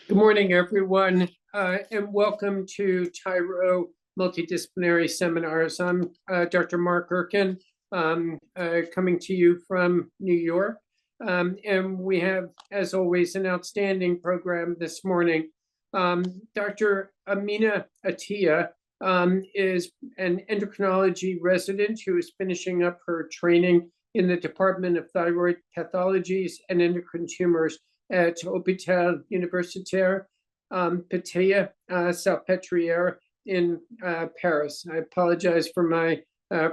Good morning, everyone, and welcome to TIRO Multidisciplinary Seminars. I'm Dr. Mark Erkin, coming to you from New York. And we have, as always, an outstanding program this morning. Dr. Amina Attia is an endocrinology resident who is finishing up her training in the Department of Thyroid Pathologies and Endocrine Tumors at Hôpital Universitaire Pitoia Salpêtrière in Paris. I apologize for my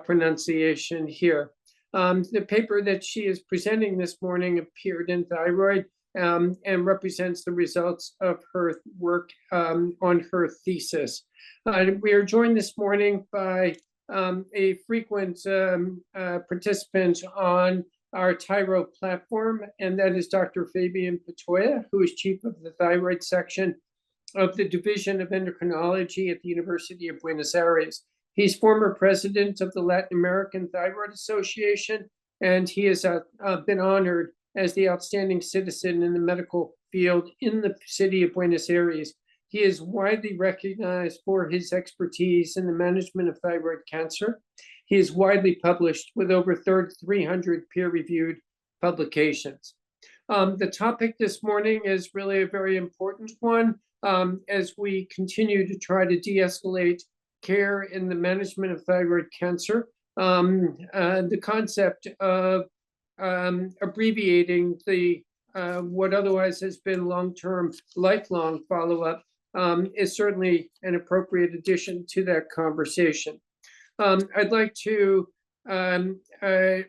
pronunciation here. The paper that she is presenting this morning appeared in Thyroid and represents the results of her work on her thesis. We are joined this morning by a frequent participant on our TIRO platform, and that is Dr. Fabian Pitoia, who is chief of the thyroid section of the Division of Endocrinology at the University of Buenos Aires. He's former president of the Latin American Thyroid Association, and he has been honored as the outstanding citizen in the medical field in the city of Buenos Aires. He is widely recognized for his expertise in the management of thyroid cancer. He is widely published with over 300 peer-reviewed publications. The topic this morning is really a very important one as we continue to try to de-escalate care in the management of thyroid cancer. The concept of abbreviating the what otherwise has been long-term, lifelong follow-up is certainly an appropriate addition to that conversation. I'd like to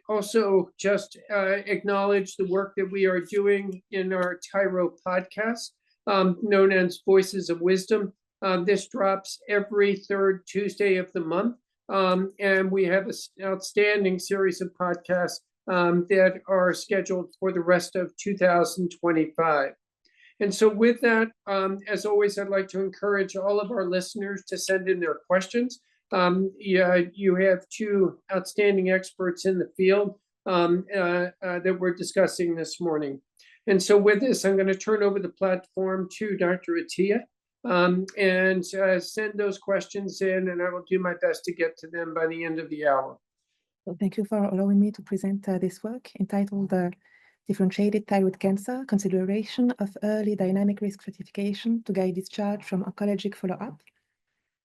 also just acknowledge the work that we are doing in our TIRO podcast, known as Voices of Wisdom. This drops every third Tuesday of the month, and we have an outstanding series of podcasts that are scheduled for the rest of 2025. And so with that, as always, I'd like to encourage all of our listeners to send in their questions. You have two outstanding experts in the field that we're discussing this morning. And so with this, I'm going to turn over the platform to Dr. Attia and send those questions in, and I will do my best to get to them by the end of the hour. So thank you for allowing me to present this work entitled Differentiated Thyroid Cancer, Consideration of Early Dynamic Risk Stratification to Guide Discharge from Oncologic Follow-up.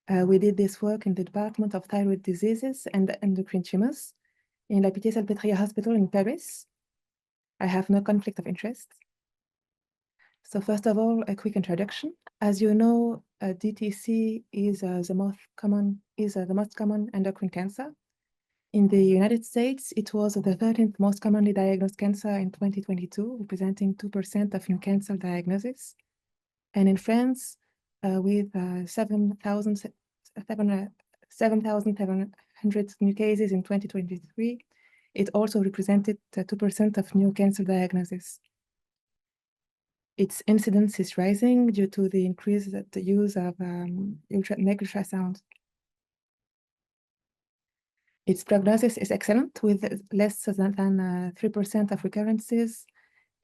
We did this work in the Department of Thyroid Diseases and Endocrine Tumors in La Pitié-Salpêtrière Hospital in Paris. I have no conflict of interest. So first of all, a quick introduction. As you know, DTC is the most common endocrine cancer. In the United States, it was the 13th most commonly diagnosed cancer in 2022, representing 2% of new cancer diagnoses. And in France, with 7,700 new cases in 2023, it also represented 2% of new cancer diagnoses. Its incidence is rising due to the increased use of ultrasound. Its prognosis is excellent, with less than 3% of recurrences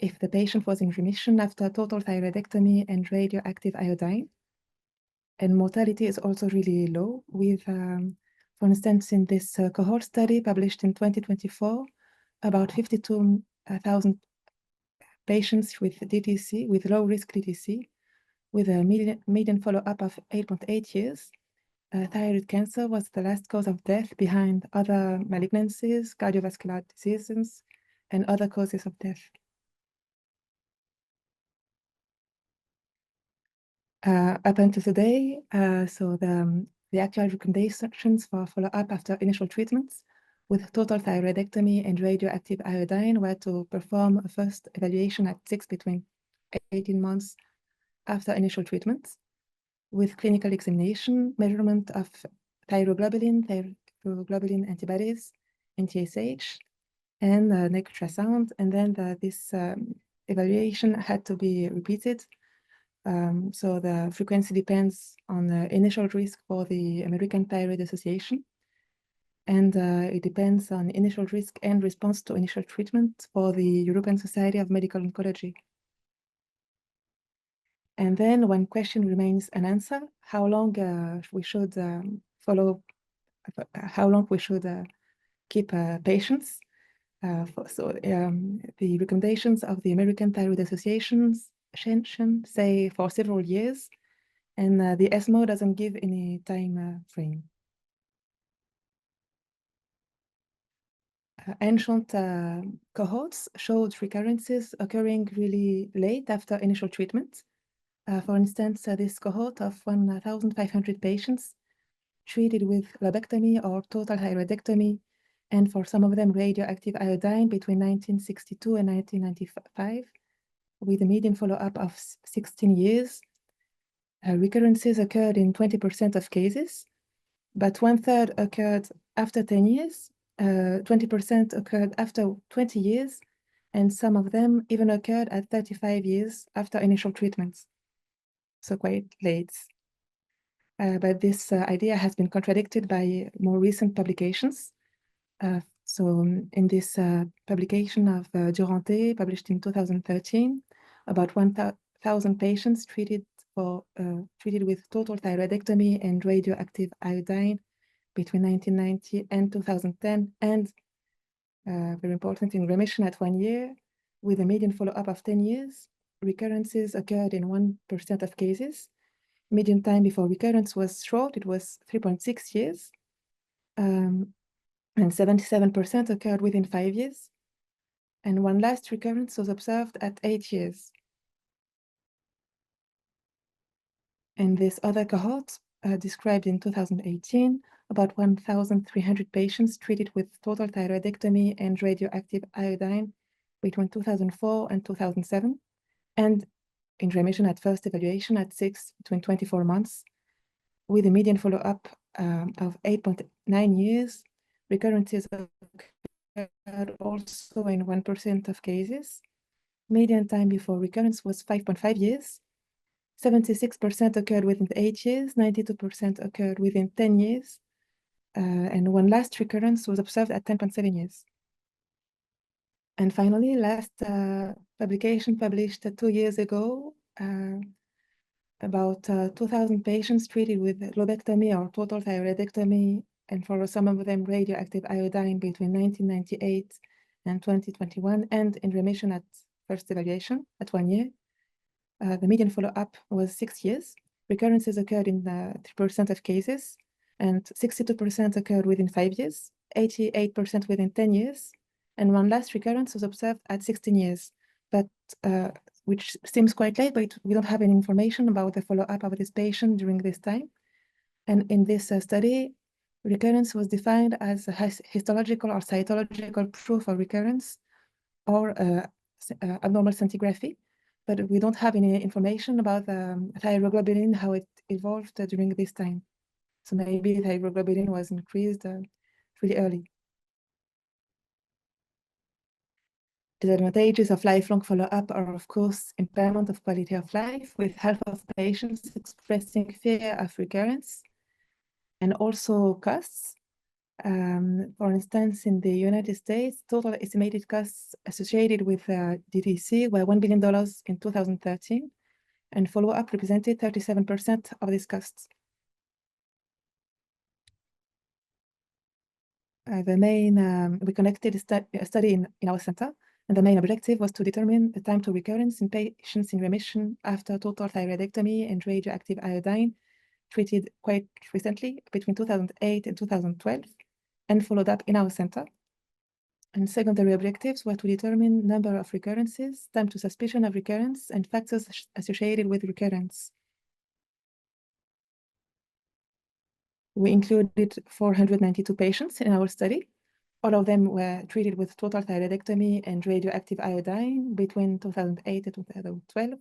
if the patient was in remission after total thyroidectomy and radioactive iodine. And mortality is also really low, with, for instance, in this cohort study published in 2024, about 52,000 patients with DTC, with low-risk DTC, with a median follow-up of 8.8 years. Thyroid cancer was the last cause of death behind other malignancies, cardiovascular diseases, and other causes of death. Up until today, so the actual recommendations for follow-up after initial treatments with total thyroidectomy and radioactive iodine were to perform a first evaluation at 6 between 18 months after initial treatments, with clinical examination, measurement of thyroglobulin antibodies, and TSH, and neck ultrasound, and then this evaluation had to be repeated. So the frequency depends on the initial risk for the American Thyroid Association, and it depends on initial risk and response to initial treatment for the European Society of Medical Oncology. And then one question remains unanswered: how long we should follow, how long we should keep patients. The recommendations of the American Thyroid Association say for several years, and the ESMO doesn't give any time frame. Ancient cohorts showed recurrences occurring really late after initial treatment. For instance, this cohort of 1,500 patients treated with lobectomy or total thyroidectomy, and for some of them radioactive iodine between 1962 and 1995, with a median follow-up of 16 years. Recurrences occurred in 20% of cases, but 1/3 occurred after 10 years, 20% occurred after 20 years, and some of them even occurred at 35 years after initial treatments, so quite late. But this idea has been contradicted by more recent publications. In this publication of Durante, published in 2013, about 1,000 patients treated with total thyroidectomy and radioactive iodine between 1990 and 2010, and very important, in remission at 1 year, with a median follow-up of 10 years. Recurrences occurred in 1% of cases. Median time before recurrence was short, it was 3.6 years, and 77% occurred within 5 years. And one last recurrence was observed at 8 years. In this other cohort, described in 2018, about 1,300 patients treated with total thyroidectomy and radioactive iodine between 2004 and 2007, and in remission at first evaluation at between 24 months, with a median follow-up of 8.9 years. Recurrences occurred also in 1% of cases. Median time before recurrence was 5.5 years. 76% occurred within 8 years, 92% occurred within 10 years, and one last recurrence was observed at 10.7 years. And finally, last publication published 2 years ago, about 2,000 patients treated with lobectomy or total thyroidectomy, and for some of them radioactive iodine between 1998 and 2021, and in remission at first evaluation at 1 year. The median follow-up was 6 years. Recurrences occurred in 3% of cases, and 62% occurred within 5 years, 88% within 10 years, and one last recurrence was observed at 16 years, but which seems quite late, but we don't have any information about the follow-up of this patient during this time. And in this study, recurrence was defined as a histological or cytological proof of recurrence or abnormal scintigraphy, but we don't have any information about thyroglobulin, how it evolved during this time. So maybe thyroglobulin was increased really early. Disadvantages of lifelong follow-up are, of course, impairment of quality of life, with half of patients expressing fear of recurrence, and also costs. For instance, in the United States, total estimated costs associated with DTC were $1 billion in 2013, and follow-up represented 37% of these costs. We conducted a study in our center, and the main objective was to determine the time to recurrence in patients in remission after total thyroidectomy and radioactive iodine, treated quite recently between 2008 and 2012, and followed up in our center. And secondary objectives were to determine number of recurrences, time to suspicion of recurrence, and factors associated with recurrence. We included 492 patients in our study. All of them were treated with total thyroidectomy and radioactive iodine between 2008 and 2012,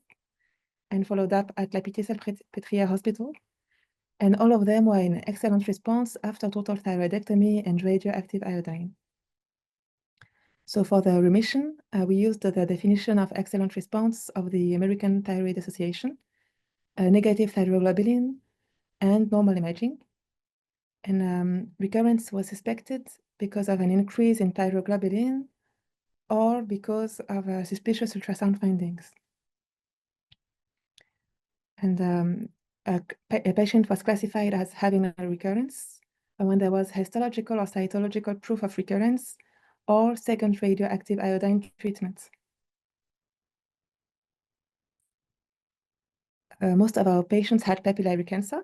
and followed up at La Pitié-Salpêtrière Hospital. And all of them were in excellent response after total thyroidectomy and radioactive iodine. So for the remission, we used the definition of excellent response of the American Thyroid Association, negative thyroglobulin, and normal imaging. And recurrence was suspected because of an increase in thyroglobulin or because of suspicious ultrasound findings. And a patient was classified as having a recurrence when there was histological or cytological proof of recurrence or second radioactive iodine treatment. Most of our patients had papillary cancer.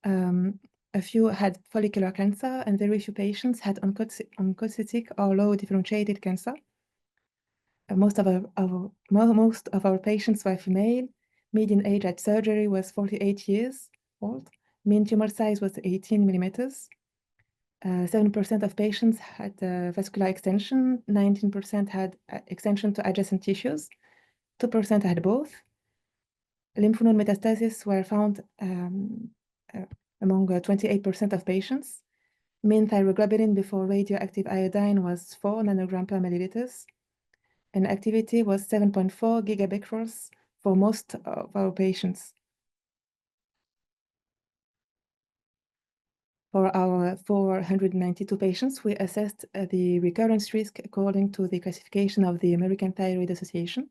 A few had follicular cancer, and very few patients had oncocytic or low differentiated cancer. Most of our patients were female. Median age at surgery was 48 years old. Mean tumor size was 18 millimeters. 7% of patients had vascular extension. 19% had extension to adjacent tissues. 2% had both. Lymph node metastases were found among 28% of patients. Mean thyroglobulin before radioactive iodine was 4 nanogram per milliliters, and activity was 7.4 gigabecquerels for most of our patients. For our 492 patients, we assessed the recurrence risk according to the classification of the American Thyroid Association,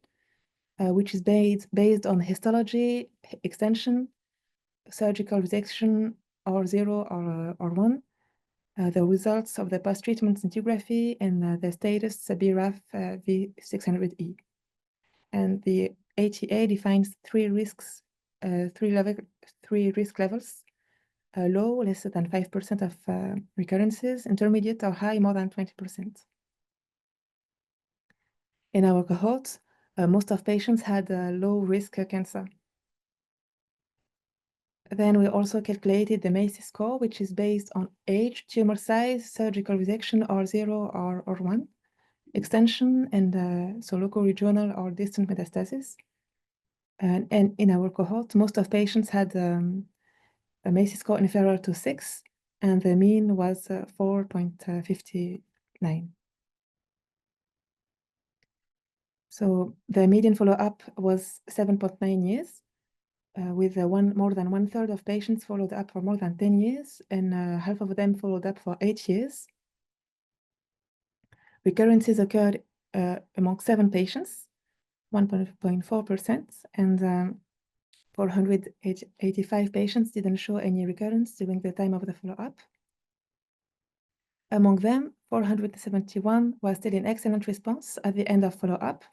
which is based on histology, extension, surgical resection, or 0 or 1, the results of the post-treatment scintigraphy, and the status BRAF V600E. And the ATA defines three risk levels: low, less than 5% of recurrences; intermediate or high, more than 20%. In our cohort, most of patients had low-risk cancer. Then we also calculated the MACE score, which is based on age, tumor size, surgical resection, or 0 or 1, extension, and so local, regional, or distant metastasis. And in our cohort, most of patients had a MACE score inferior to 6, and the mean was 4.59. So the median follow-up was 7.9 years, with more than one-third of patients followed up for more than 10 years, and half of them followed up for 8 years. Recurrences occurred among 7 patients, 1.4%, and 485 patients didn't show any recurrence during the time of the follow-up. Among them, 471 were still in excellent response at the end of follow-up.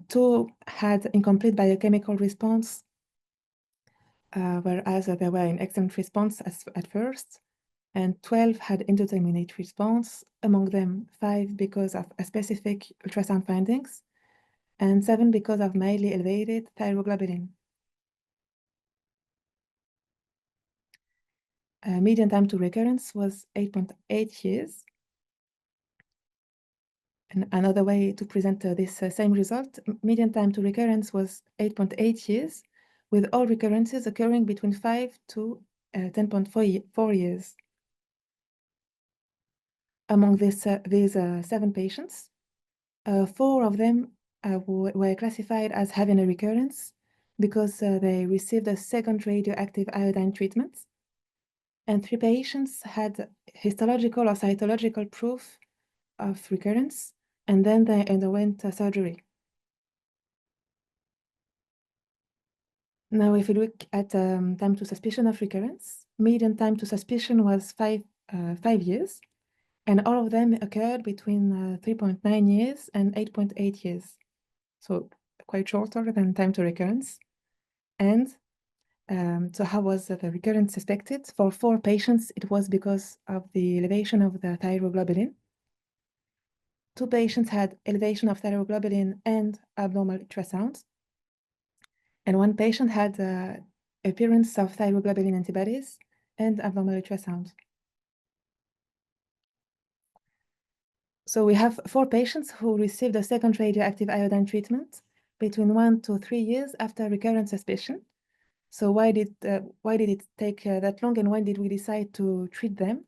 2 had incomplete biochemical response, whereas they were in excellent response at first, and 12 had indeterminate response, among them 5 because of specific ultrasound findings, and 7 because of mildly elevated thyroglobulin. Median time to recurrence was 8.8 years. And another way to present this same result, median time to recurrence was 8.8 years, with all recurrences occurring between 5 to 10.4 years. Among these 7 patients, 4 of them were classified as having a recurrence because they received a second radioactive iodine treatment, and 3 patients had histological or cytological proof of recurrence, and then they underwent surgery. Now, if you look at time to suspicion of recurrence, median time to suspicion was 5 years, and all of them occurred between 3.9 years and 8.8 years, so quite shorter than time to recurrence. And so how was the recurrence suspected? For 4 patients, it was because of the elevation of the thyroglobulin. 2 patients had elevation of thyroglobulin and abnormal ultrasound, and 1 patient had appearance of thyroglobulin antibodies and abnormal ultrasound. So we have 4 patients who received a second radioactive iodine treatment between 1 to 3 years after recurrent suspicion. So why did it take that long, and when did we decide to treat them?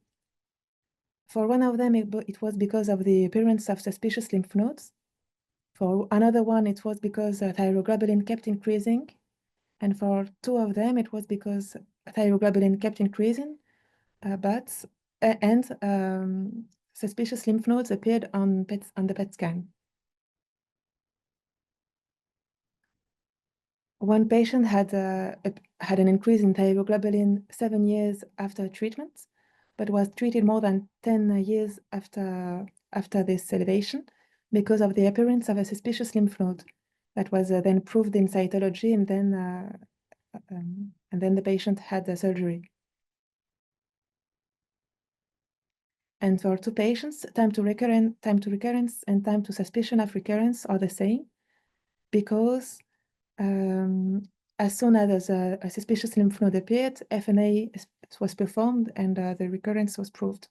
For one of them, it was because of the appearance of suspicious lymph nodes. For another one, it was because thyroglobulin kept increasing. And for 2 of them, it was because thyroglobulin kept increasing, suspicious lymph nodes appeared on the PET scan. One patient had an increase in thyroglobulin 7 years after treatment, but was treated more than 10 years after this elevation because of the appearance of a suspicious lymph node that was then proved in cytology, and then the patient had the surgery. And for two patients, time to recurrence and time to suspicion of recurrence are the same, because as soon as a suspicious lymph node appeared, FNA was performed and the recurrence was proved.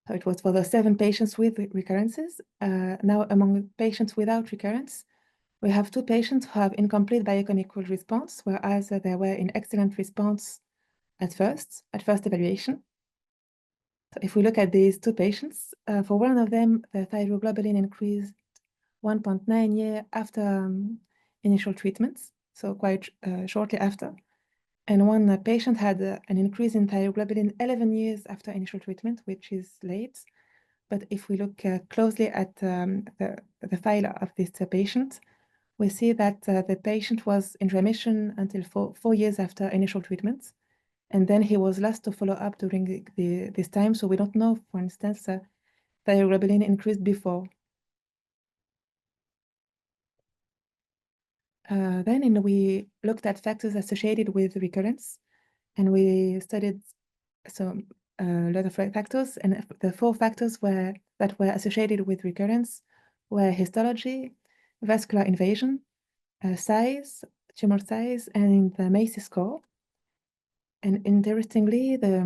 So it was for the 7 patients with recurrences. Now, among patients without recurrence, we have 2 patients who have incomplete biochemical response, whereas they were in excellent response at first evaluation. So if we look at these 2 patients, for one of them, the thyroglobulin increased 1.9 years after initial treatments, so quite shortly after. And one patient had an increase in thyroglobulin 11 years after initial treatment, which is late. But if we look closely at the file of this patient, we see that the patient was in remission until 4 years after initial treatment. And then he was lost to follow up during this time. So we don't know, for instance, thyroglobulin increased before. Then we looked at factors associated with recurrence, and we studied a lot of factors, and the 4 factors that were associated with recurrence were histology, vascular invasion, size, tumor size, and the MACE score. And interestingly, the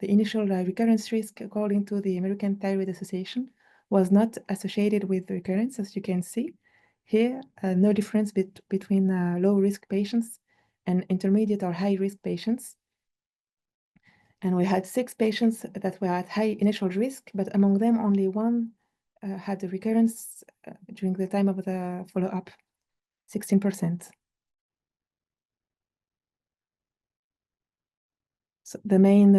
initial recurrence risk, according to the American Thyroid Association, was not associated with recurrence, as you can see. Here, no difference between low-risk patients and intermediate or high-risk patients. And we had 6 patients that were at high initial risk, but among them, only 1 had a recurrence during the time of the follow-up, 16%. So the main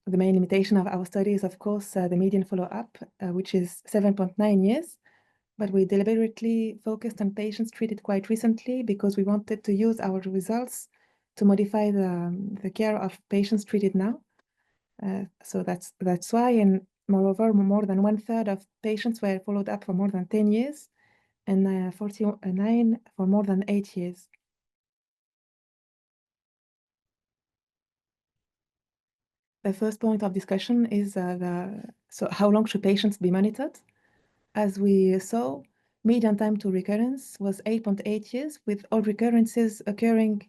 limitation of our study is, of course, the median follow-up, which is 7.9 years. But we deliberately focused on patients treated quite recently because we wanted to use our results to modify the care of patients treated now. So that's why, and moreover, more than 1/3 of patients were followed up for more than 10 years, and 49 for more than 8 years. The first point of discussion is so how long should patients be monitored? As we saw, median time to recurrence was 8.8 years, with all recurrences occurring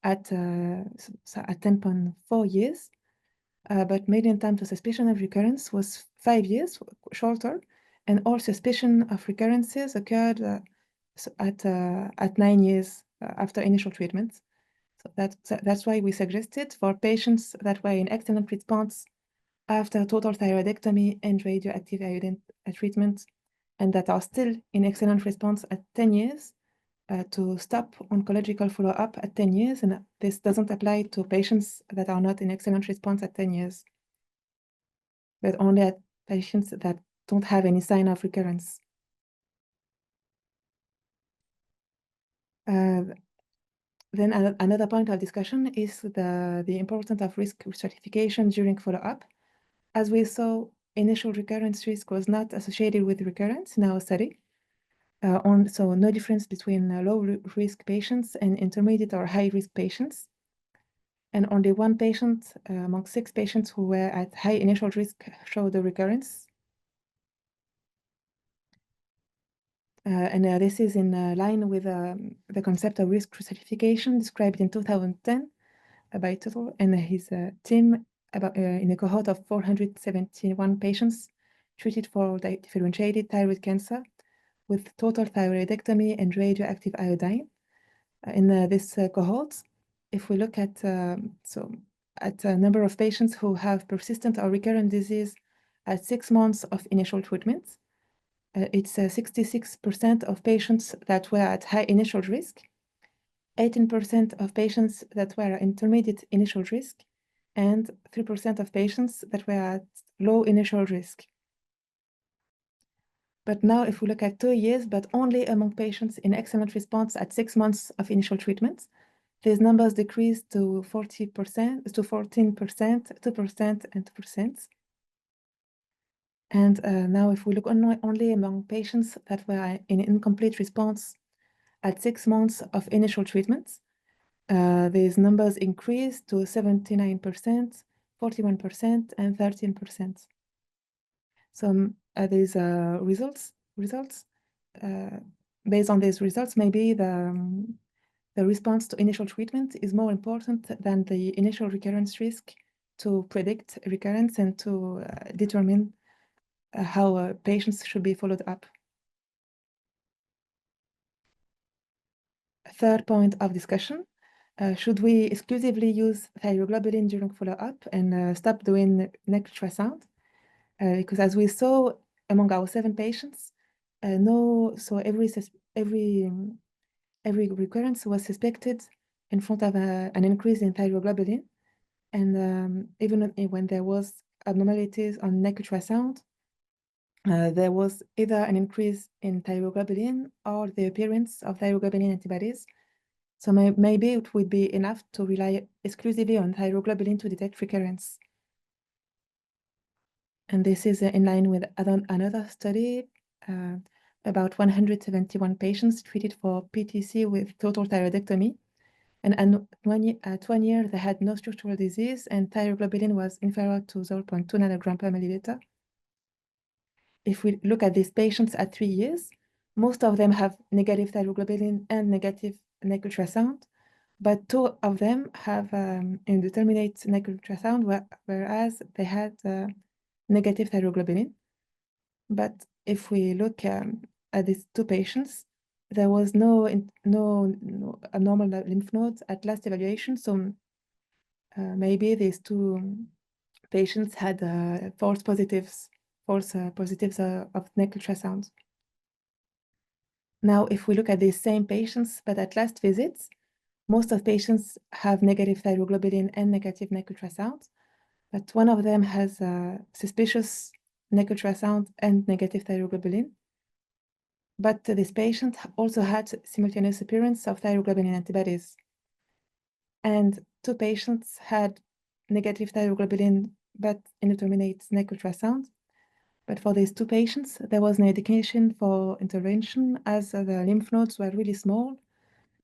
at 10.4 years. But median time to suspicion of recurrence was 5 years, shorter, and all suspicion of recurrences occurred at 9 years after initial treatment. So that's why we suggested for patients that were in excellent response after total thyroidectomy and radioactive iodine treatment, and that are still in excellent response at 10 years, to stop oncological follow-up at 10 years, and this doesn't apply to patients that are not in excellent response at 10 years, but only at patients that don't have any sign of recurrence. Then another point of discussion is the importance of risk stratification during follow-up. As we saw, initial recurrence risk was not associated with recurrence in our study. So no difference between low-risk patients and intermediate or high-risk patients. And only 1 patient among 6 patients who were at high initial risk showed a recurrence. And this is in line with the concept of risk stratification described in 2010 by Int'l and his team in a cohort of 471 patients treated for differentiated thyroid cancer with total thyroidectomy and radioactive iodine. In this cohort, if we look at a number of patients who have persistent or recurrent disease at 6 months of initial treatment, it's 66% of patients that were at high initial risk, 18% of patients that were intermediate initial risk, and 3% of patients that were at low initial risk. But now if we look at 2 years, but only among patients in excellent response at 6 months of initial treatment, these numbers decrease to 40%, to 14%, 2%, and 2%. And now if we look only among patients that were in incomplete response at 6 months of initial treatment, these numbers increase to 79%, 41%, and 13%. So these results, based on these results, maybe the response to initial treatment is more important than the initial recurrence risk to predict recurrence and to determine how patients should be followed up. Third point of discussion, should we exclusively use thyroglobulin during follow-up and stop doing neck ultrasound? Because as we saw among our 7 patients, every recurrence was suspected in front of an increase in thyroglobulin. And even when there was abnormalities on neck ultrasound, there was either an increase in thyroglobulin or the appearance of thyroglobulin antibodies. So maybe it would be enough to rely exclusively on thyroglobulin to detect recurrence. And this is in line with another study about 171 patients treated for PTC with total thyroidectomy. And at 1 year, they had no structural disease, and thyroglobulin was inferior to 0.2 nanogram per milliliter. If we look at these patients at 3 years, most of them have negative thyroglobulin and negative neck ultrasound, but 2 of them have indeterminate neck ultrasound, whereas they had negative thyroglobulin. But if we look at these 2 patients, there was no abnormal lymph nodes at last evaluation. So maybe these 2 patients had false positives of neck ultrasound. Now, if we look at these same patients, but at last visits, most of patients have negative thyroglobulin and negative neck ultrasound, but 1 of them has suspicious neck ultrasound and negative thyroglobulin. But this patient also had simultaneous appearance of thyroglobulin antibodies. And 2 patients had negative thyroglobulin, but indeterminate neck ultrasound. But for these 2 patients, there was no indication for intervention as the lymph nodes were really small.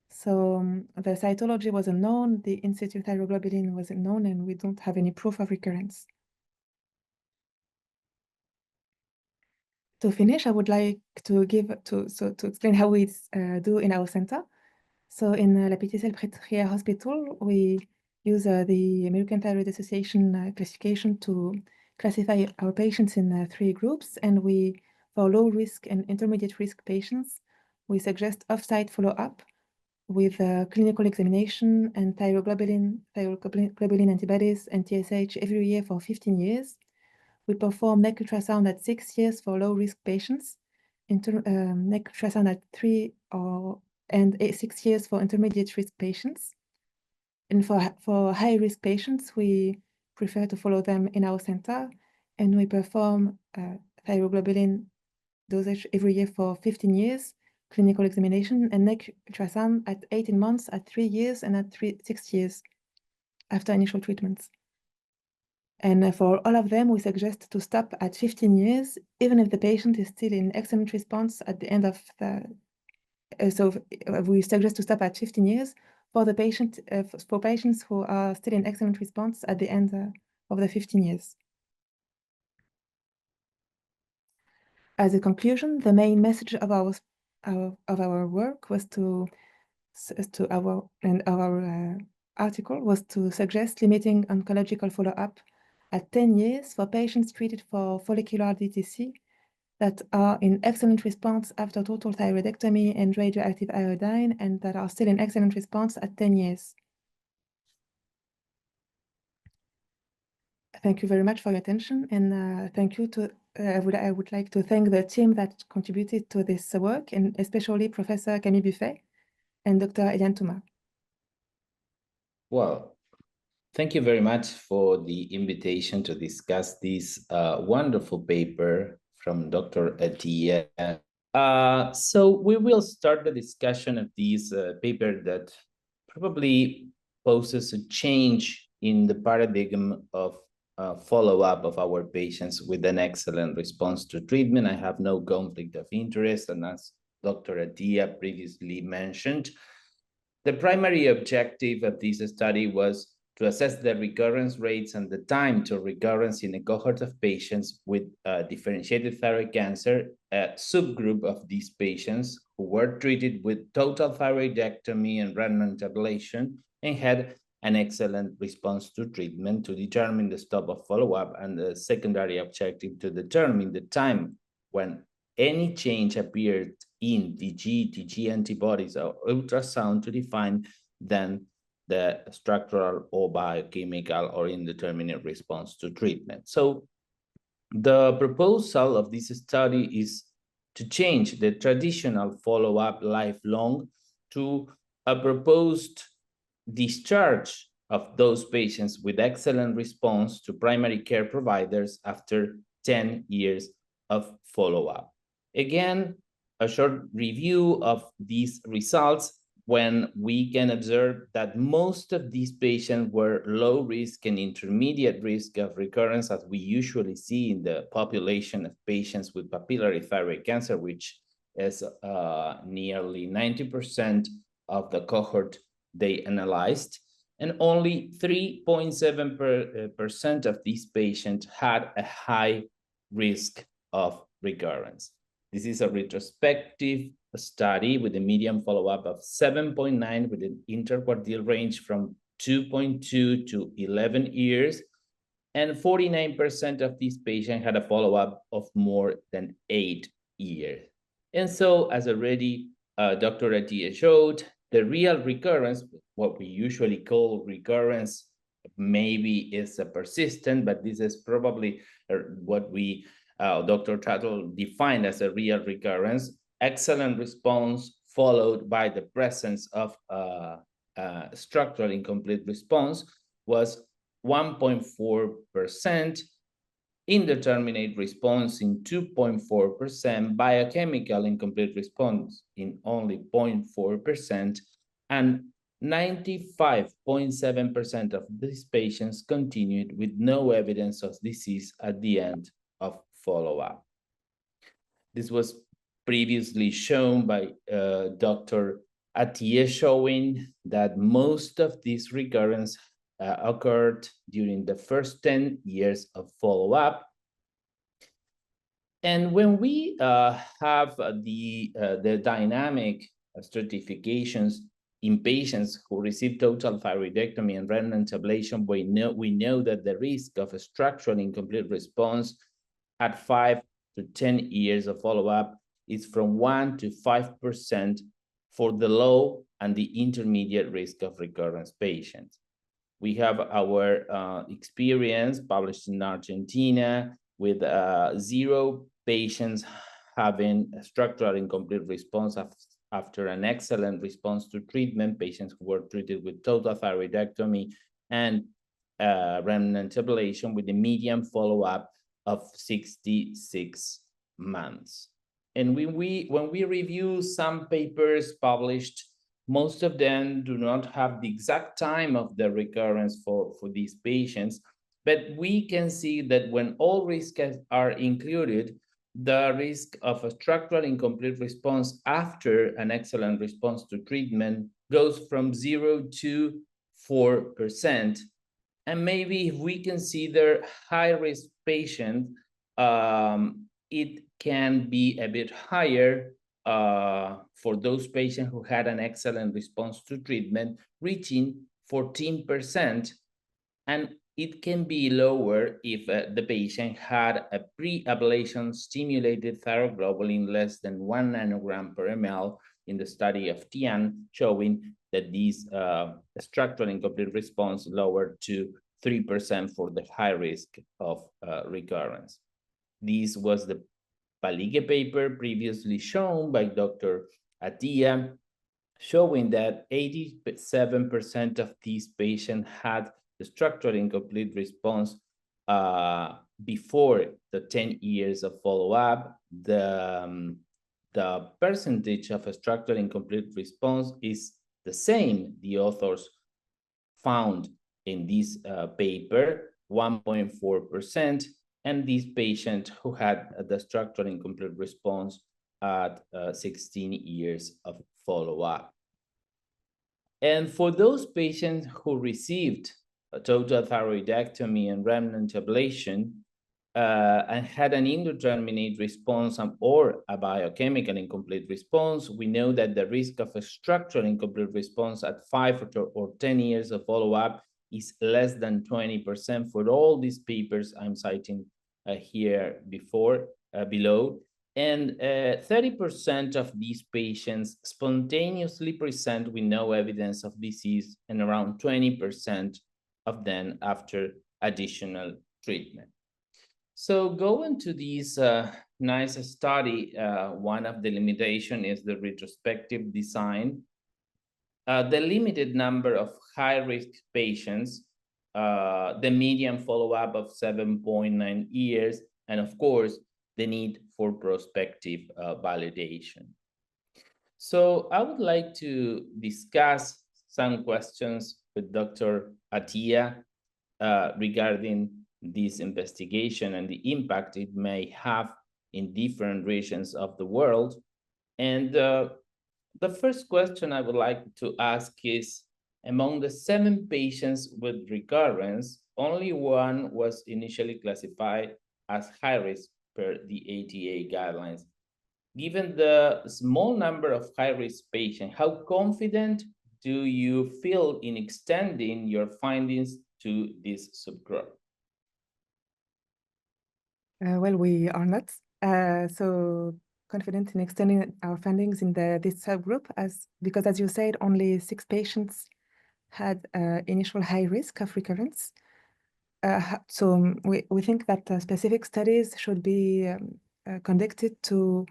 So the cytology was unknown, the in situ thyroglobulin was unknown, and we don't have any proof of recurrence. To finish, I would like to explain how we do in our center. So in La Petite-Salpêtrière Hospital, we use the American Thyroid Association classification to classify our patients in 3 groups, and for low risk and intermediate risk patients, we suggest off-site follow-up with clinical examination and thyroglobulin antibodies and TSH every year for 15 years. We perform neck ultrasound at 6 years for low-risk patients, neck ultrasound at 3 and 6 years for intermediate risk patients. And for high-risk patients, we prefer to follow them in our center, and we perform thyroglobulin dosage every year for 15 years, clinical examination, and neck ultrasound at 18 months, at 3 years, and at 6 years after initial treatments. And for all of them, we suggest to stop at 15 years, even if the patient is still in excellent response at the end of the. So we suggest to stop at 15 years for the patient, for patients who are still in excellent response at the end of the 15 years. As a conclusion, the main message of our work was our article was to suggest limiting oncological follow-up at 10 years for patients treated for follicular DTC that are in excellent response after total thyroidectomy and radioactive iodine, and that are still in excellent response at 10 years. Thank you very much for your attention, and thank you to. I would like to thank the team that contributed to this work, and especially Professor Camille Buffet and Dr. Eliane Thomas. Well, thank you very much for the invitation to discuss this wonderful paper from Dr. Attia. So we will start the discussion of this paper that probably poses a change in the paradigm of follow-up of our patients with an excellent response to treatment. I have no conflict of interest, and as Dr. Attia previously mentioned, the primary objective of this study was to assess the recurrence rates and the time to recurrence in a cohort of patients with differentiated thyroid cancer, a subgroup of these patients who were treated with total thyroidectomy and remnant ablation and had an excellent response to treatment, to determine the stop of follow-up, and the secondary objective to determine the time when any change appeared in TG antibodies or ultrasound to define then the structural or biochemical or indeterminate response to treatment. So the proposal of this study is to change the traditional follow-up lifelong to a proposed discharge of those patients with excellent response to primary care providers after 10 years of follow-up. Again, a short review of these results when we can observe that most of these patients were low risk and intermediate risk of recurrence, as we usually see in the population of patients with papillary thyroid cancer, which is nearly 90% of the cohort they analyzed. And only 3.7% of these patients had a high risk of recurrence. This is a retrospective study with a median follow-up of 7.9 with an interquartile range from 2.2 to 11 years. And 49% of these patients had a follow-up of more than 8 years. And so, as already Dr. Attia showed, the real recurrence, what we usually call recurrence, maybe is a persistent, but this is probably what we Dr. Tuttle defined as a real recurrence, excellent response followed by the presence of structural incomplete response was 1.4%, indeterminate response in 2.4%, biochemical incomplete response in only 0.4%, and 95.7% of these patients continued with no evidence of disease at the end of follow-up. This was previously shown by Dr. Attia, showing that most of these recurrence occurred during the first 10 years of follow-up. And when we have the dynamic stratifications in patients who receive total thyroidectomy and remnant ablation, we know that the risk of a structural incomplete response at 5 to 10 years of follow-up is from 1 to 5% for the low and the intermediate risk of recurrence patients. We have our experience published in Argentina with 0 patients having a structural incomplete response after an excellent response to treatment, patients who were treated with total thyroidectomy and remnant ablation with a median follow-up of 66 months. And when we review some papers published, most of them do not have the exact time of the recurrence for these patients, but we can see that when all risks are included, the risk of a structural incomplete response after an excellent response to treatment goes from 0 to 4%. And maybe if we consider high-risk patients, it can be a bit higher for those patients who had an excellent response to treatment, reaching 14%. And it can be lower if the patient had a pre-ablation stimulated thyroglobulin less than 1 nanogram per ml in the study of TIAN, showing that these structural incomplete response lowered to 3% for the high risk of recurrence. This was the Palige paper previously shown by Dr. Attia, showing that 87% of these patients had the structural incomplete response before the 10 years of follow-up, the percentage of a structural incomplete response is the same the authors found in this paper, 1.4%, and this patient who had the structural incomplete response at 16 years of follow-up. And for those patients who received a total thyroidectomy and remnant ablation and had an indeterminate response or a biochemical incomplete response, we know that the risk of a structural incomplete response at 5 or 10 years of follow-up is less than 20% for all these papers I'm citing here below. And 30% of these patients spontaneously present with no evidence of disease, and around 20% of them after additional treatment. So going to this nice study, one of the limitations is the retrospective design. The limited number of high-risk patients, the median follow-up of 7.9 years, and of course, the need for prospective validation. So I would like to discuss some questions with Dr. Attia regarding this investigation and the impact it may have in different regions of the world. And the first question I would like to ask is, among the 7 patients with recurrence, only one was initially classified as high risk per the ATA guidelines. Given the small number of high-risk patients, how confident do you feel in extending your findings to this subgroup? Well, we are not so confident in extending our findings in this subgroup, because as you said, only 6 patients had initial high risk of recurrence. So we think that specific studies should be conducted to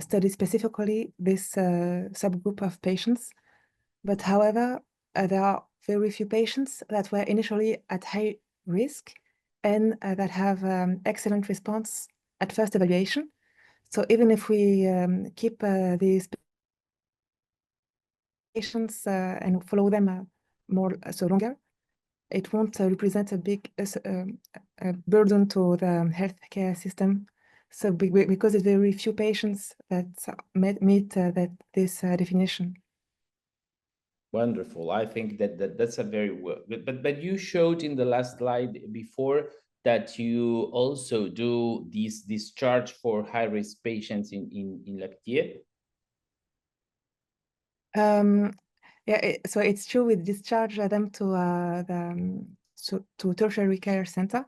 study specifically this subgroup of patients. But however, there are very few patients that were initially at high risk and that have excellent response at first evaluation. So even if we keep these patients and follow them longer, it won't represent a big burden to the healthcare system. So because there's very few patients that meet this definition. Wonderful. I think that's a very good. But you showed in the last slide before that you also do this discharge for high-risk patients in Lactier. Yeah, so it's true, we discharge them to to tertiary care center,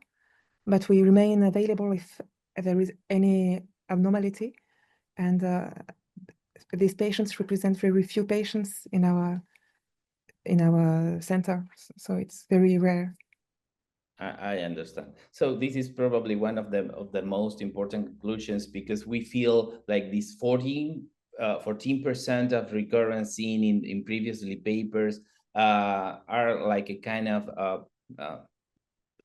but we remain available if there is any abnormality, and these patients represent very few patients in our center, so it's very rare. I understand. So this is probably one of the most important conclusions, because we feel like this 14% of recurrence seen in previously papers are like a kind of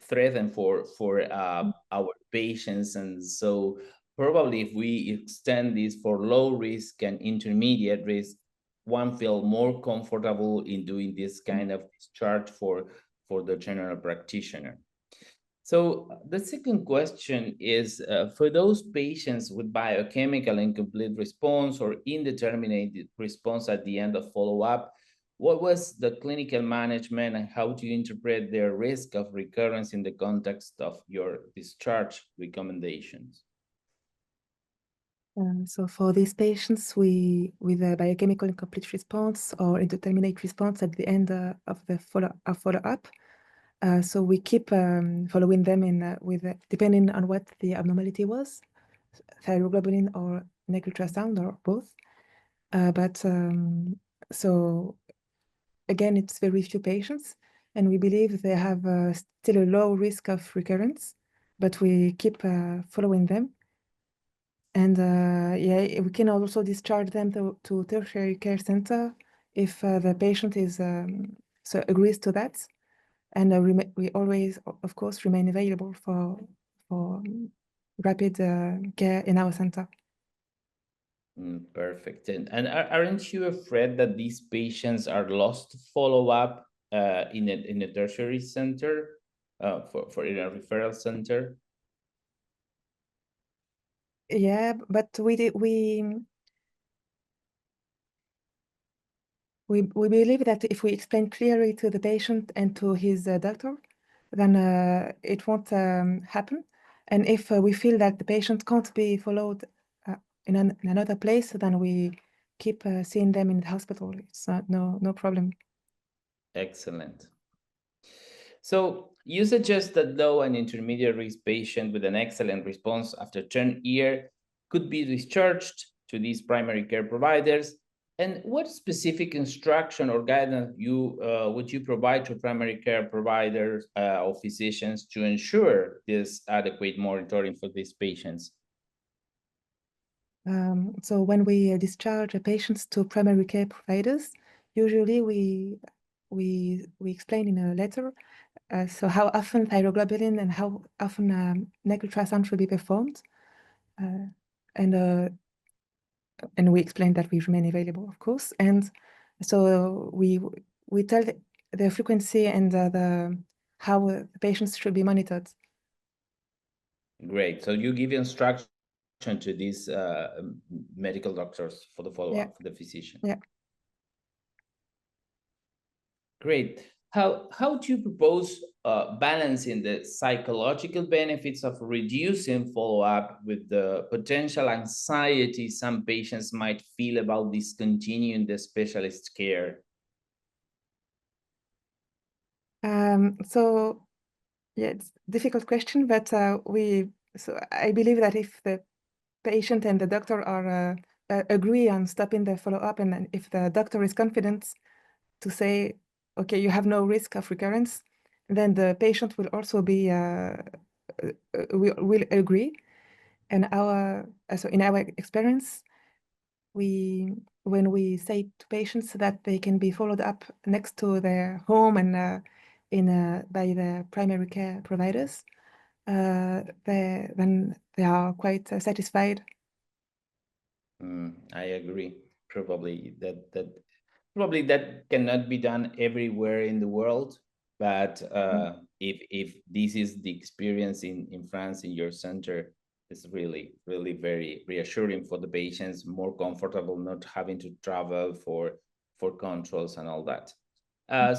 threat for our patients. And so probably if we extend this for low risk and intermediate risk, one feel more comfortable in doing this kind of discharge for the general practitioner. So the second question is, for those patients with biochemical incomplete response or indeterminate response at the end of follow-up, what was the clinical management and how do you interpret their risk of recurrence in the context of your discharge recommendations? So for these patients, with a biochemical incomplete response or indeterminate response at the end of the follow-up, so we keep following them depending on what the abnormality was, thyroglobulin or naked ultrasound or both. So again, it's very few patients, and we believe they have still a low risk of recurrence, but we keep following them. And yeah, we can also discharge them to tertiary care center if the patient is agrees to that. And we always, of course, remain available for rapid care in our center. Perfect. And aren't you afraid that these patients are lost to follow-up in a tertiary center, for in a referral center? Yeah, but we believe that if we explain clearly to the patient and to his doctor, then it won't happen. And if we feel that the patient can't be followed in another place, then we keep seeing them in the hospital. It's no problem. Excellent. So you suggest that low and intermediate risk patient with an excellent response after 10 years could be discharged to these primary care providers. And what specific instruction or guidance would you provide to primary care providers or physicians to ensure this adequate monitoring for these patients? So when we discharge patients to primary care providers, usually we explain in a letter so how often thyroglobulin and how often negative ultrasound should be performed, and we explain that we remain available, of course, and so we tell the frequency and how the patients should be monitored. Great. So you give instruction to these medical doctors for the follow-up, for the physician. Yeah. Great. How do you propose balancing the psychological benefits of reducing follow-up with the potential anxiety some patients might feel about discontinuing the specialist care? So yeah, it's a difficult question, but so I believe that if the patient and the doctor are agree on stopping the follow-up, and then if the doctor is confident to say, okay, you have no risk of recurrence, then the patient will also be will agree. And so in our experience, when we say to patients that they can be followed up next to their home and by the primary care providers, then they are quite satisfied. I agree. Probably that cannot be done everywhere in the world, but if this is the experience in France in your center, it's really very reassuring for the patients, more comfortable not having to travel for controls and all that.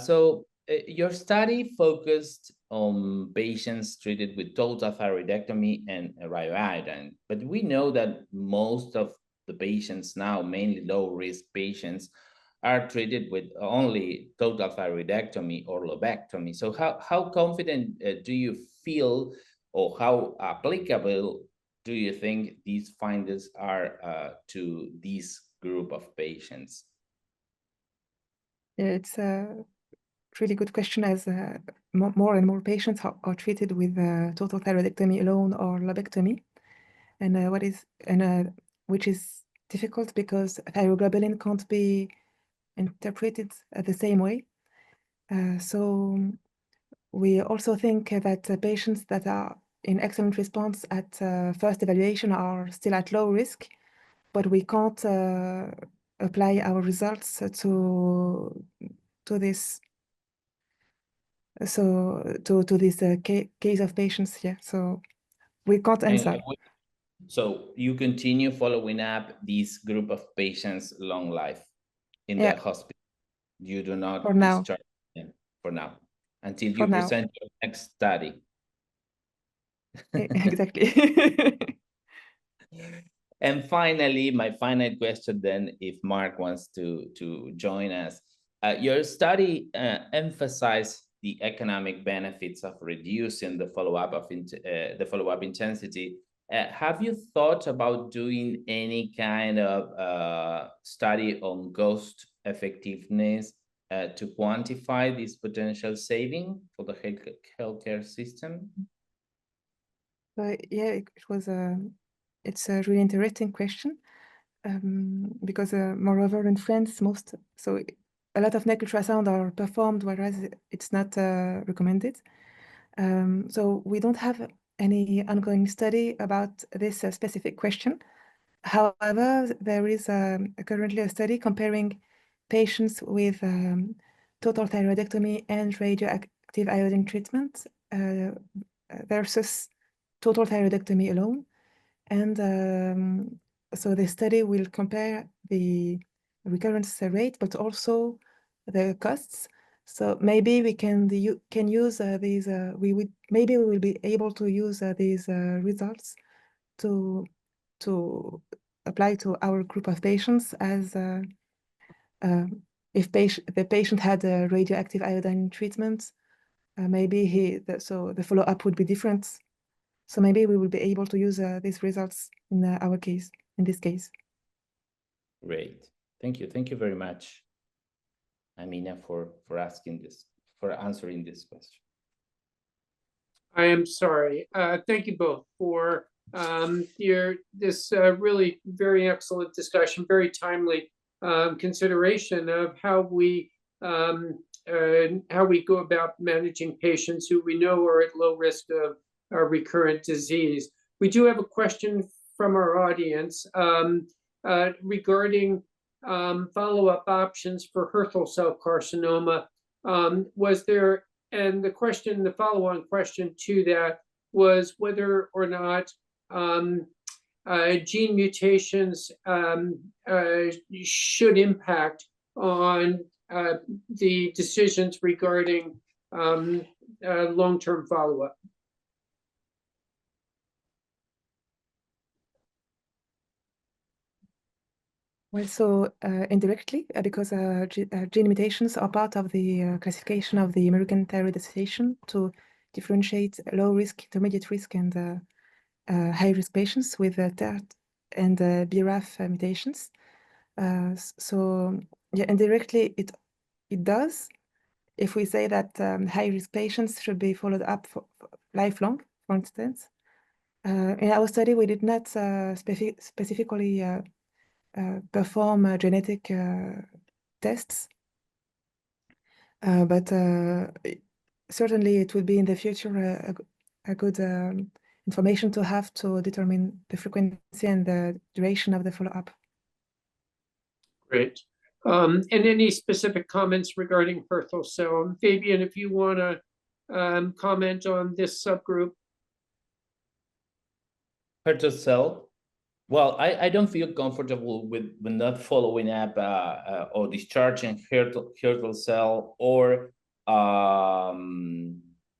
So your study focused on patients treated with total thyroidectomy and radioiodine, but we know that most of the patients now, mainly low-risk patients, are treated with only total thyroidectomy or lobectomy. So how confident do you feel, or how applicable do you think these findings are to this group of patients? Yeah, it's a really good question, as more and more patients are treated with total thyroidectomy alone or lobectomy, and which is difficult because thyroglobulin can't be interpreted the same way. So we also think that patients that are in excellent response at first evaluation are still at low risk, but we can't apply our results to this. So to this case of patients here, so we can't answer. So you continue following up this group of patients long life in the hospital. You do not discharge them for now until you present your next study. Exactly. And finally, my final question then, if Mark wants to join us. Your study emphasized the economic benefits of reducing the follow-up intensity. Have you thought about doing any kind of study on cost effectiveness to quantify this potential saving for the healthcare system? Yeah, it's a really interesting question, because moreover in France, a lot of neck ultrasound are performed, whereas it's not recommended. So we don't have any ongoing study about this specific question. However, there is currently a study comparing patients with total thyroidectomy and radioactive iodine treatment versus total thyroidectomy alone. And so the study will compare the recurrence rate, but also the costs. So maybe we can use these. Maybe we will be able to use these results to apply to our group of patients as if the patient had a radioactive iodine treatment, maybe so the follow-up would be different. So maybe we will be able to use these results in our case, in this case. Great. Thank you. Thank you very much, Amina, for answering this question. I am sorry. Thank you both for this really very excellent discussion, very timely consideration of how we go about managing patients who we know are at low risk of recurrent disease. We do have a question from our audience regarding follow-up options for Hürthle cell carcinoma. And the follow-on question to that was whether or not gene mutations should impact on the decisions regarding long-term follow-up. Well, so indirectly, because gene mutations are part of the classification of the American Thyroid Association to differentiate low risk, intermediate risk, and high risk patients with TERT and BRAF mutations. So yeah, indirectly it does. If we say that high risk patients should be followed up for lifelong, for instance. In our study, we did not specifically perform genetic tests, but certainly it would be in the future a good information to have to determine the frequency and the duration of the follow-up. Great. And any specific comments regarding Hürthle cell? Fabian, if you want to comment on this subgroup. Hürthle cell. Well, I don't feel comfortable with not following up or discharging Hürthle cell or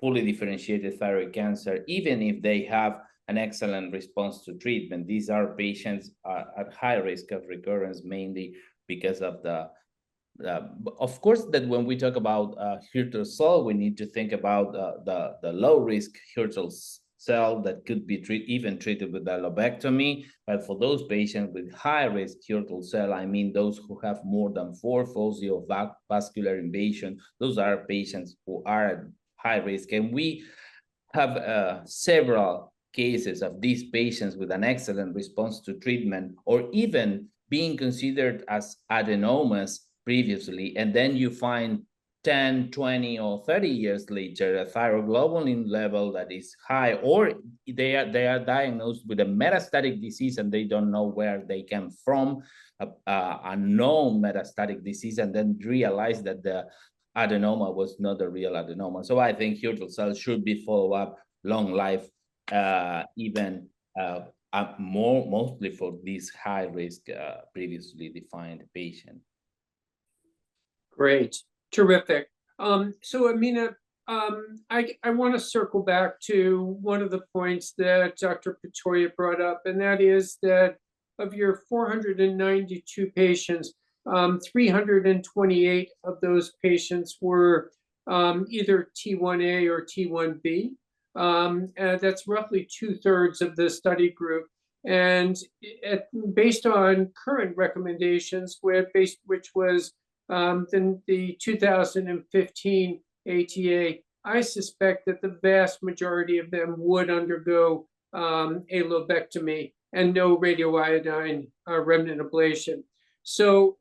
fully differentiated thyroid cancer, even if they have an excellent response to treatment. These are patients at high risk of recurrence, mainly because of of course, that when we talk about Hürthle cell, we need to think about the low risk Hürthle cell that could be even treated with a lobectomy. But for those patients with high risk Hürthle cell, I mean those who have more than 4 foci of vascular invasion, those are patients who are at high risk. And we have several cases of these patients with an excellent response to treatment, or even being considered as adenomas previously, and then you find 10, 20, or 30 years later a thyroglobulin level that is high, or they are diagnosed with a metastatic disease and they don't know where they came from, a known metastatic disease, and then realize that the adenoma was not a real adenoma. So I think Hürthle cells should be followed up long life, even mostly for this high risk previously defined patient. Great, terrific. So Amina, I want to circle back to one of the points that Dr. Pitoia brought up, and that is that of your 492 patients, 328 of those patients were either T1A or T1B. That's roughly 2/3 of the study group. And based on current recommendations, which was the 2015 ATA, I suspect that the vast majority of them would undergo a lobectomy and no radioiodine remnant ablation. So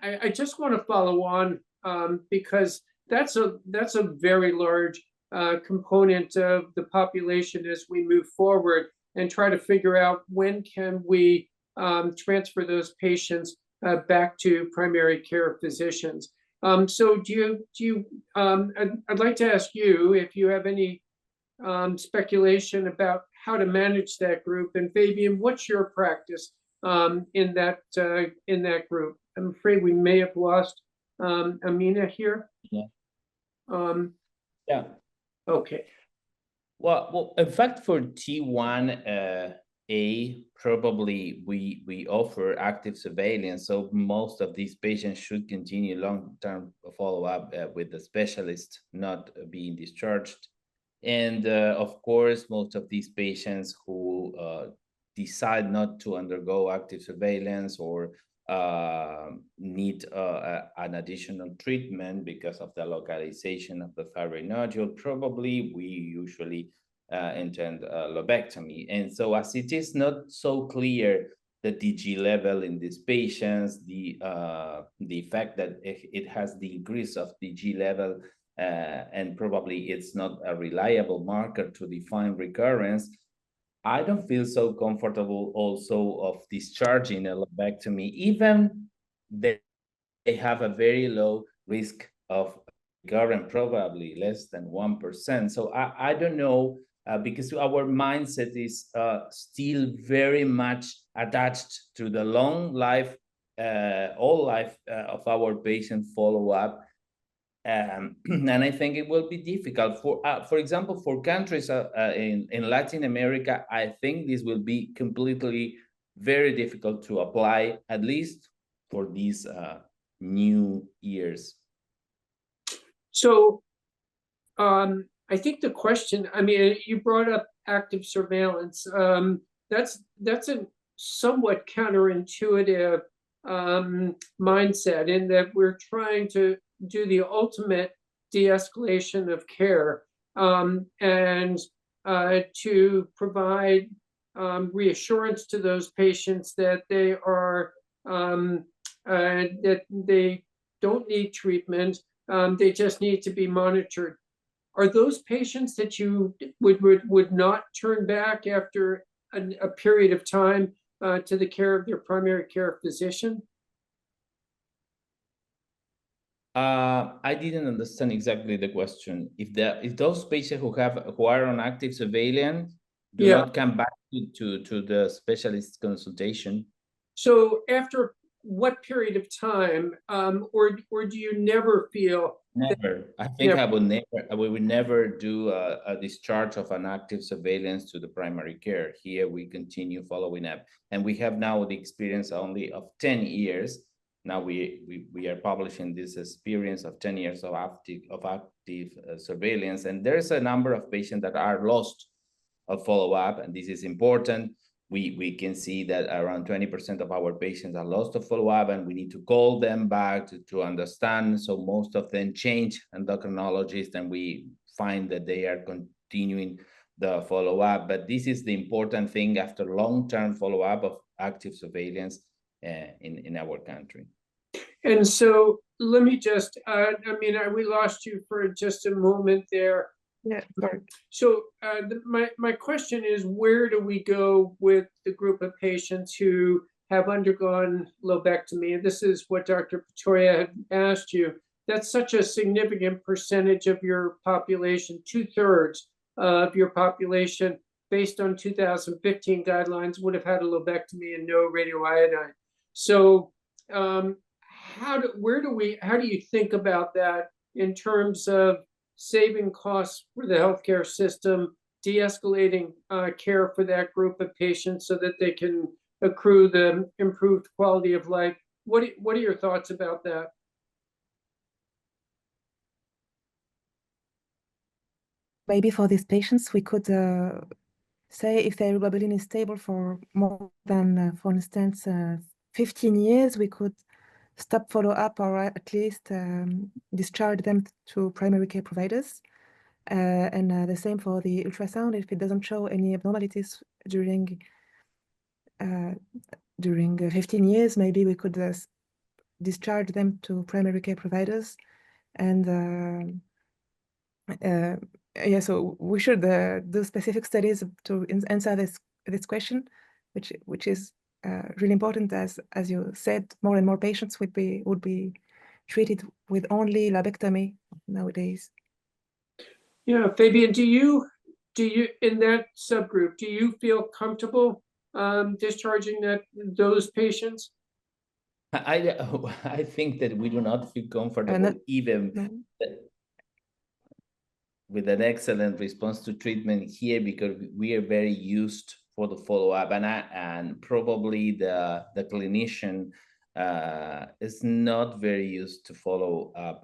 I just want to follow on because that's a very large component of the population as we move forward and try to figure out when can we transfer those patients back to primary care physicians. So I'd like to ask you if you have any speculation about how to manage that group. And Fabian, what's your practice in that group? I'm afraid we may have lost Amina here. Yeah. Yeah. Okay. Well, in fact, for T1A, probably we offer active surveillance. So most of these patients should continue long-term follow-up with the specialist, not being discharged. And of course, most of these patients who decide not to undergo active surveillance or need an additional treatment because of the localization of the thyroid nodule, probably we usually intend lobectomy. And so as it is not so clear the DG level in these patients, the fact that it has the increase of DG level and probably it's not a reliable marker to define recurrence, I don't feel so comfortable also of discharging a lobectomy, even they have a very low risk of recurrence, probably less than 1%. So I don't know, because our mindset is still very much attached to the long life, all life of our patient follow-up. And I think it will be difficult for example, for countries in Latin America. I think this will be completely very difficult to apply, at least for these new years. So I think the question, I mean, you brought up active surveillance. That's a somewhat counterintuitive mindset in that we're trying to do the ultimate de-escalation of care and to provide reassurance to those patients that they are that they don't need treatment, they just need to be monitored. Are those patients that you would not turn back after a period of time to the care of their primary care physician? I didn't understand exactly the question. If those patients who are on active surveillance do not come back to the specialist consultation. So after what period of time, or do you never feel? Never. I think we would never do a discharge of an active surveillance to the primary care. Here we continue following up, and we have now the experience only of 10 years. Now we are publishing this experience of 10 years of active surveillance, and there's a number of patients that are lost of follow-up, and this is important. We can see that around 20% of our patients are lost to follow-up, and we need to call them back to understand. So most of them change endocrinologists, and we find that they are continuing the follow-up. But this is the important thing after long-term follow-up of active surveillance in our country. And so let me just, I mean, we lost you for just a moment there. Yeah, sorry. So my question is, where do we go with the group of patients who have undergone lobectomy? And this is what Dr. Pitoia had asked you. That's such a significant percentage of your population, 2/3 of your population, based on 2015 guidelines, would have had a lobectomy and no radioiodine. So how do you think about that in terms of saving costs for the healthcare system, de-escalating care for that group of patients so that they can accrue the improved quality of life? What are your thoughts about that? Maybe for these patients, we could say if their hemoglobin is stable for more than, for instance, 15 years, we could stop follow-up or at least discharge them to primary care providers. And the same for the ultrasound. If it doesn't show any abnormalities during 15 years, maybe we could discharge them to primary care providers. And yeah, so we should do specific studies to answer this question, which is really important, as you said, more and more patients would be treated with only lobectomy nowadays. Yeah, Fabian, do you in that subgroup, do you feel comfortable discharging those patients? I think that we do not feel comfortable even with an excellent response to treatment here, because we are very used for the follow-up, and probably the clinician is not very used to follow up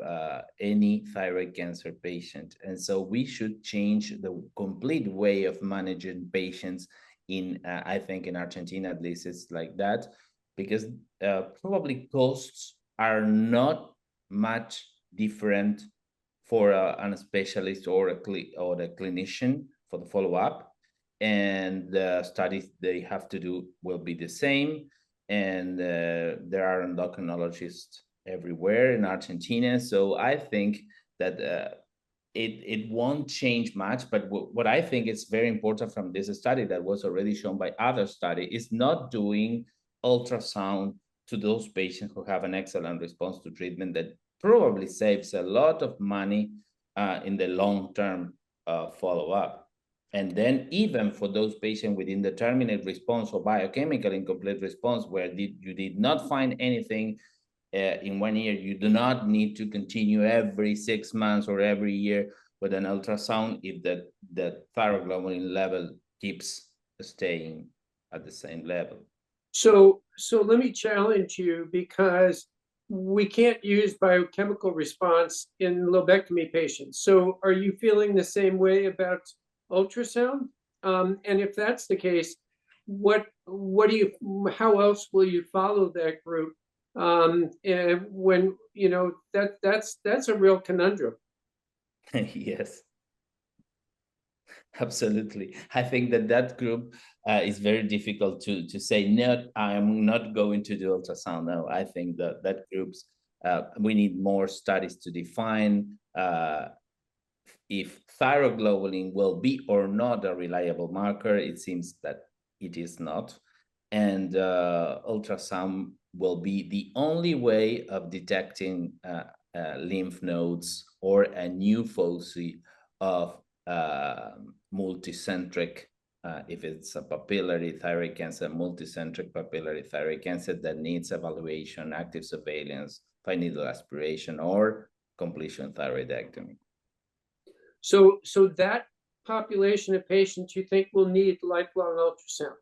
any thyroid cancer patient. And so we should change the complete way of managing patients in, I think in Argentina, at least it's like that, because probably costs are not much different for a specialist or a clinician for the follow-up, and the studies they have to do will be the same. And there are endocrinologists everywhere in Argentina, so I think that it won't change much. But what I think is very important from this study that was already shown by other study is not doing ultrasound to those patients who have an excellent response to treatment, that probably saves a lot of money in the long-term follow-up. And then even for those patients with indeterminate response or biochemical incomplete response, where you did not find anything in 1 year, you do not need to continue every 6 months or every year with an ultrasound if the thyroglobulin level keeps staying at the same level. So let me challenge you, because we can't use biochemical response in lobectomy patients. So are you feeling the same way about ultrasound? And if that's the case, how else will you follow that group? And when, you know, that's a real conundrum. Yes, absolutely. I think that group is very difficult to say, no, I'm not going to do ultrasound. No, I think that groups, we need more studies to define if thyroglobulin will be or not a reliable marker. It seems that it is not. And ultrasound will be the only way of detecting lymph nodes or a new foci of multicentric, if it's a papillary thyroid cancer, multicentric papillary thyroid cancer that needs evaluation, active surveillance, fine needle aspiration, or completion thyroidectomy. So that population of patients you think will need lifelong ultrasound?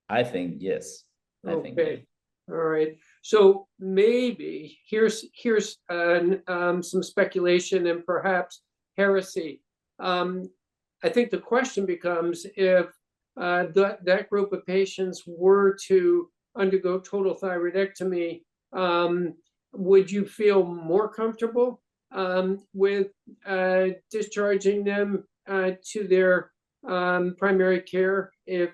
I think yes. Okay. All right. So maybe here's some speculation and perhaps heresy. I think the question becomes, if that group of patients were to undergo total thyroidectomy, would you feel more comfortable with discharging them to their primary care if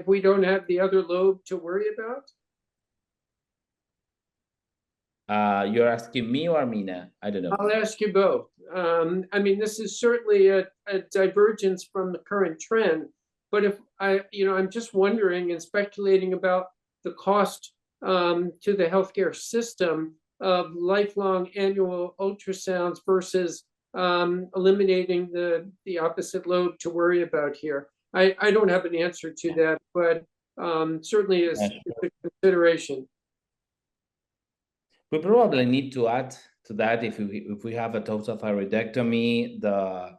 we don't have the other lobe to worry about? You're asking me or Amina? I don't know. I'll ask you both. I mean, this is certainly a divergence from the current trend, but if I'm just wondering and speculating about the cost to the healthcare system of lifelong annual ultrasounds versus eliminating the opposite lobe to worry about here. I don't have an answer to that, but certainly is a consideration. We probably need to add to that, if we have a total thyroidectomy, the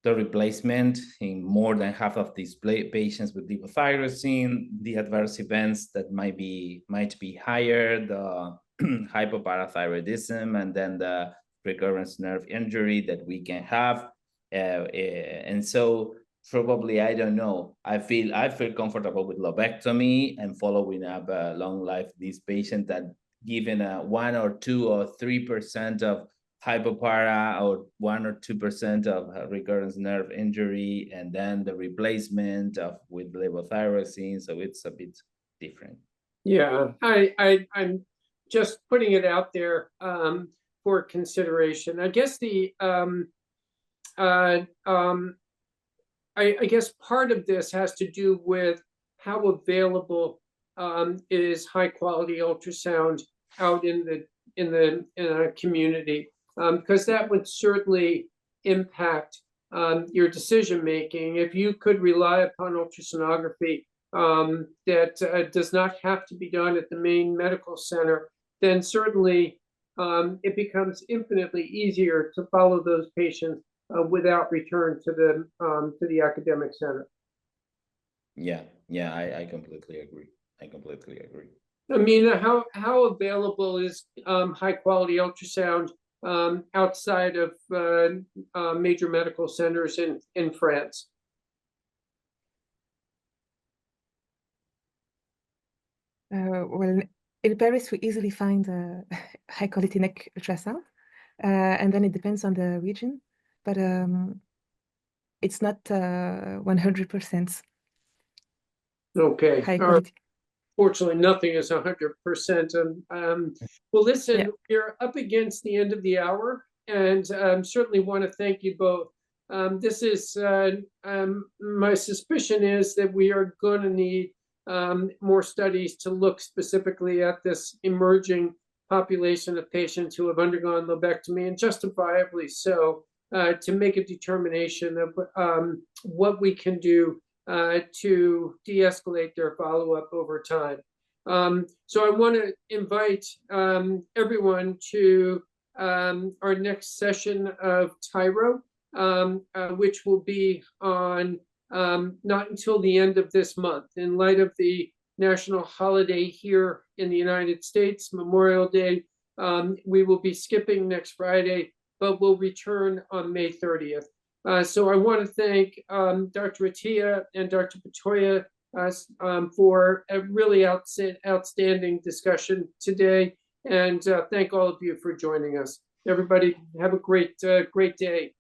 replacement in more than half of these patients with levothyroxine, the adverse events that might be higher, the hypoparathyroidism, and then the recurrent nerve injury that we can have, and so probably, I don't know. I feel comfortable with lobectomy and following up long life these patients that, given a 1 or 2 or 3% of hypopara or 1 or 2% of recurrent nerve injury, and then the replacement with levothyroxine, so it's a bit different. Yeah, I'm just putting it out there for consideration. I guess I guess part of this has to do with how available is high quality ultrasound out in a community, because that would certainly impact your decision making. If you could rely upon ultrasonography that does not have to be done at the main medical center, then certainly it becomes infinitely easier to follow those patients without return to the academic center. Yeah, I completely agree. I completely agree. Amina, how available is high quality ultrasound outside of major medical centers in France? Well, in Paris, we easily find high quality neck ultrasound, and then it depends on the region, but it's not 100% Okay. high quality. Fortunately, nothing is 100%. Well, listen, Yeah. we're up against the end of the hour, and certainly want to thank you both. This is my suspicion is that we are going to need more studies to look specifically at this emerging population of patients who have undergone lobectomy, and justifiably so, to make a determination of what we can do to de-escalate their follow-up over time. So I want to invite everyone to our next session of TIRO, which will be on not until the end of this month. In light of the national holiday here in the United States, Memorial Day, we will be skipping next Friday, but we'll return on May 30th. So I want to thank Dr. Attia and Dr. Pitoia for a really outstanding discussion today, and thank all of you for joining us. Everybody have a great day.